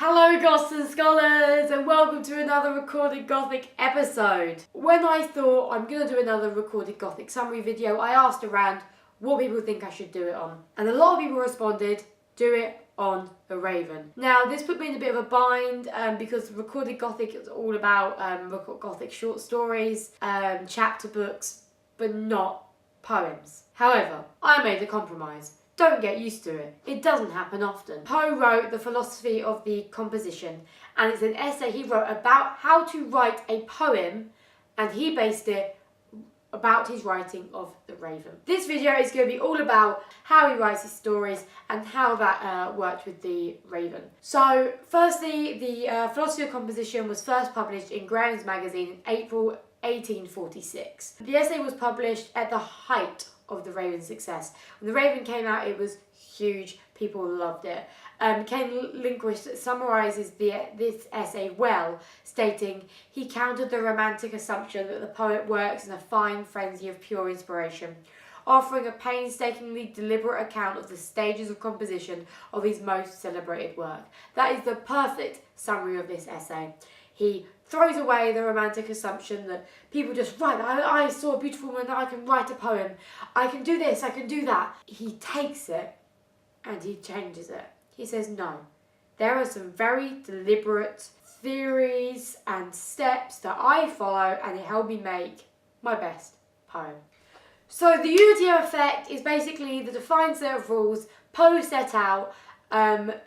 Hello Goths and Scholars, and welcome to another Recorded Gothic episode. When I thought I'm going to do another Recorded Gothic summary video, I asked around what people think I should do it on. And a lot of people responded, do it on a Raven. Now this put me in a bit of a bind because Recorded Gothic is all about Gothic short stories, chapter books, but not poems. However, I made a compromise. Don't get used to it. It doesn't happen often. Poe wrote The Philosophy of the Composition, and it's an essay he wrote about how to write a poem, and he based it about his writing of The Raven. This video is going to be all about how he writes his stories and how that worked with The Raven. So, firstly, the Philosophy of Composition was first published in Graham's magazine in April 1846. The essay was published at the height of The Raven's success. When The Raven came out, it was huge. People loved it. Ken Lindquist summarises this essay well, stating, "He countered the romantic assumption that the poet works in a fine frenzy of pure inspiration, offering a painstakingly deliberate account of the stages of composition of his most celebrated work." That is the perfect summary of this essay. He throws away the romantic assumption that people just write, I saw a beautiful woman, I can write a poem, I can do this, I can do that. He takes it and he changes it. He says, no, there are some very deliberate theories and steps that I follow, and it helped me make my best poem. So the unity of effect is basically the defined set of rules Poe set out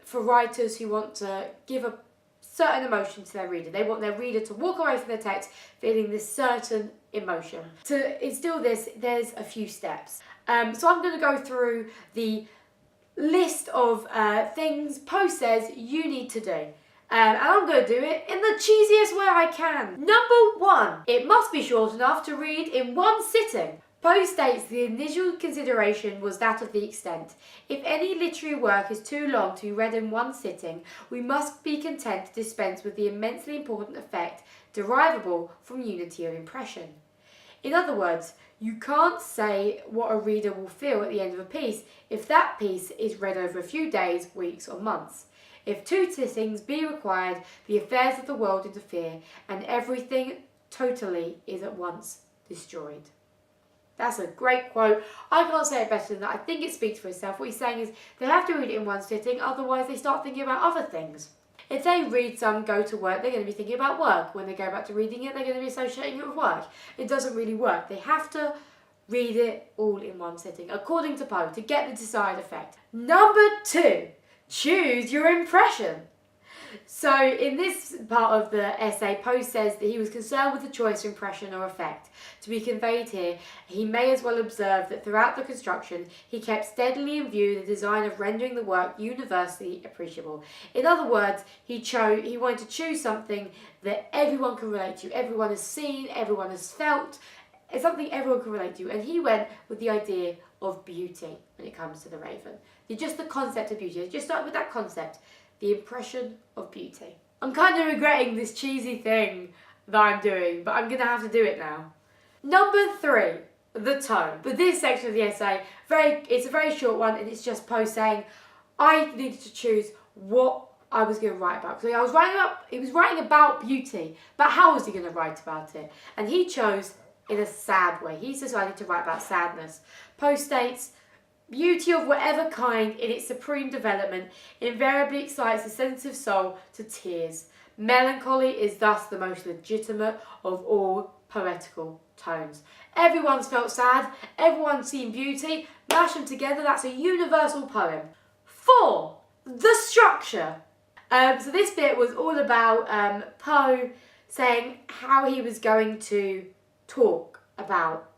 for writers who want to give a certain emotion to their reader. They want their reader to walk away from the text feeling this certain emotion. To instill this, there's a few steps. So I'm going to go through the list of things Poe says you need to do. And I'm going to do it in the cheesiest way I can. Number 1, it must be short enough to read in one sitting. Poe states the initial consideration was that of the extent. If any literary work is too long to be read in one sitting, we must be content to dispense with the immensely important effect derivable from unity of impression. In other words, you can't say what a reader will feel at the end of a piece if that piece is read over a few days, weeks or months. If 2 sittings be required, the affairs of the world interfere and everything totally is at once destroyed. That's a great quote. I can't say it better than that. I think it speaks for itself. What he's saying is they have to read it in one sitting, otherwise they start thinking about other things. If they read some go to work, they're going to be thinking about work. When they go back to reading it, they're going to be associating it with work. It doesn't really work. They have to read it all in one sitting, according to Poe, to get the desired effect. Number 2, choose your impression. So in this part of the essay, Poe says that he was concerned with the choice of impression or effect to be conveyed here. He may as well observe that throughout the construction, he kept steadily in view the design of rendering the work universally appreciable. In other words, he wanted to choose something that everyone can relate to. Everyone has seen, everyone has felt. It's something everyone can relate to. And he went with the idea of beauty when it comes to The Raven. Just the concept of beauty. Just start with that concept. The impression of beauty. I'm kind of regretting this cheesy thing that I'm doing, but I'm going to have to do it now. Number 3, the tone. But this section of the essay, it's a very short one, and it's just Poe saying, I needed to choose what I was going to write about. So he was writing about beauty, but how was he going to write about it? And he chose in a sad way. He decided to write about sadness. Poe states, beauty of whatever kind in its supreme development invariably excites the sensitive soul to tears. Melancholy is thus the most legitimate of all poetical tones. Everyone's felt sad, everyone's seen beauty, mash them together, that's a universal poem. 4, the structure. So this bit was all about Poe saying how he was going to talk about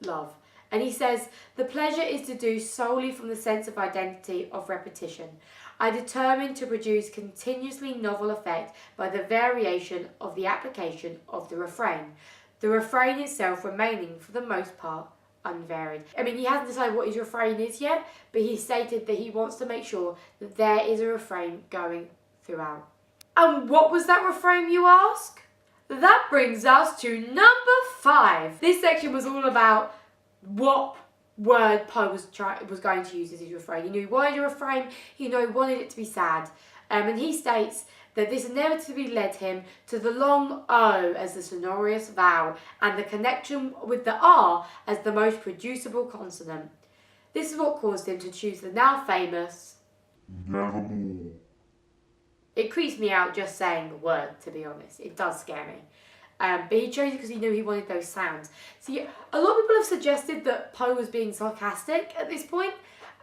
love. And he says, the pleasure is to do solely from the sense of identity of repetition. I determined to produce continuously novel effect by the variation of the application of the refrain. The refrain itself remaining, for the most part, unvaried. I mean, he hasn't decided what his refrain is yet, but he stated that he wants to make sure that there is a refrain going throughout. And what was that refrain, you ask? That brings us to number 5. This section was all about what word Poe was going to use as his refrain. He knew he wanted a refrain, he wanted it to be sad. And he states that this inevitably led him to the long O as the sonorous vowel and the connection with the R as the most producible consonant. This is what caused him to choose the now famous Nevermore. It creeps me out just saying the word, to be honest. It does scare me. But he chose it because he knew he wanted those sounds. See, a lot of people have suggested that Poe was being sarcastic at this point.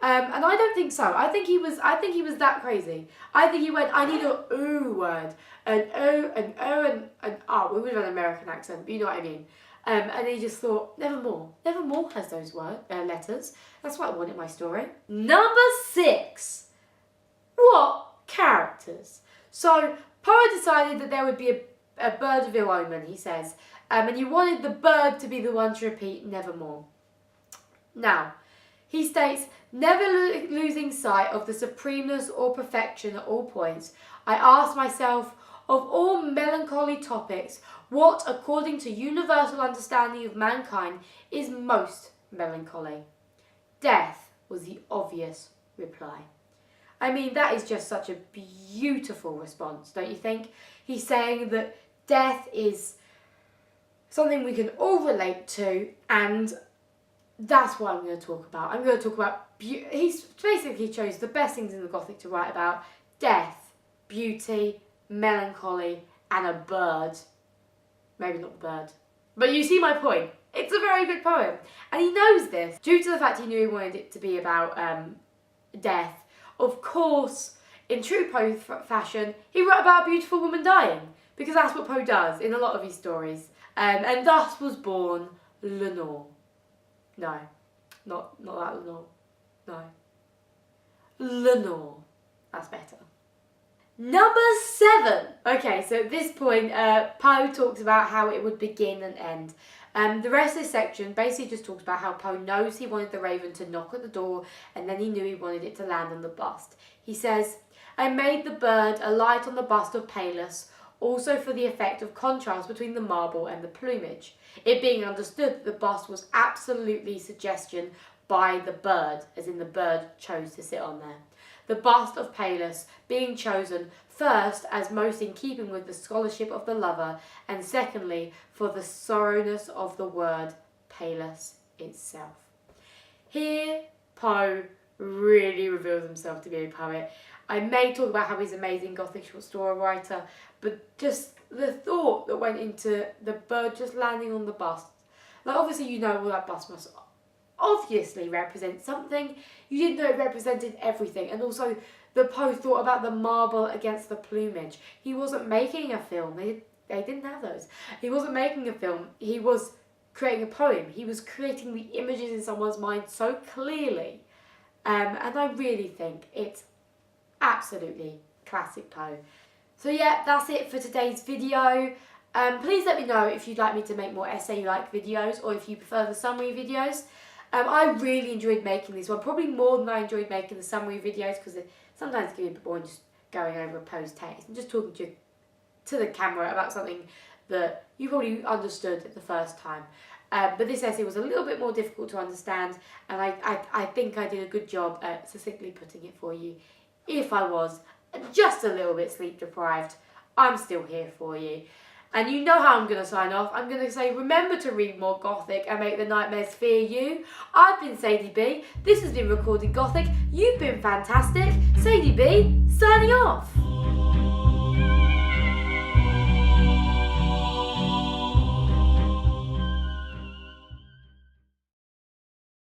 And I don't think so. I think he was that crazy. I think he went, I need a ooh word. An O, an O, and an R. We would have an American accent, but you know what I mean. And he just thought, Nevermore. Nevermore has those letters. That's what I want in my story. Number 6. What characters? So, Poe decided that there would be a bird of ill omen, he says. And he wanted the bird to be the one to repeat Nevermore. Now, he states, never losing sight of the supremeness or perfection at all points, I ask myself, of all melancholy topics, what, according to universal understanding of mankind, is most melancholy? Death was the obvious reply. I mean, that is just such a beautiful response, don't you think? He's saying that death is something we can all relate to, and that's what I'm going to talk about. I'm going to talk about... He's basically chose the best things in the Gothic to write about. Death, beauty, melancholy, and a bird. Maybe not the bird. But you see my point. It's a very good poem. And he knows this. Due to the fact he knew he wanted it to be about death, of course, in true Poe fashion, he wrote about a beautiful woman dying. Because that's what Poe does in a lot of his stories. And thus was born Lenore. No, not that Lenore. No. Lenore. That's better. Number 7. Okay, so at this point, Poe talks about how it would begin and end. The rest of this section basically just talks about how Poe knows he wanted the raven to knock at the door, and then he knew he wanted it to land on the bust. He says, I made the bird alight on the bust of Pallas, also for the effect of contrast between the marble and the plumage, it being understood that the bust was absolutely suggestion by the bird, as in the bird chose to sit on there. The bust of Pallas being chosen first as most in keeping with the scholarship of the lover, and secondly for the sorrowness of the word Pallas itself. Here, Poe really reveals himself to be a poet. I may talk about how he's an amazing Gothic short story writer, but just the thought that went into the bird just landing on the bust. Like, obviously you know all that bust must obviously represent something. You didn't know it represented everything. And also the Poe thought about the marble against the plumage. He wasn't making a film. They didn't have those. He wasn't making a film. He was creating a poem. He was creating the images in someone's mind so clearly. And I really think it's absolutely classic Poe. So yeah, that's it for today's video. Please let me know if you'd like me to make more essay-like videos, or if you prefer the summary videos. I really enjoyed making this one, probably more than I enjoyed making the summary videos, because sometimes it can be a bit boring just going over a Poe's text and just talking to the camera about something that you probably understood the first time. But this essay was a little bit more difficult to understand, and I think I did a good job at succinctly putting it for you. If I was just a little bit sleep deprived, I'm still here for you. And you know how I'm going to sign off. I'm going to say, remember to read more Gothic and make the nightmares fear you. I've been Sadie B. This has been Recorded Gothic. You've been fantastic. Sadie B, signing off.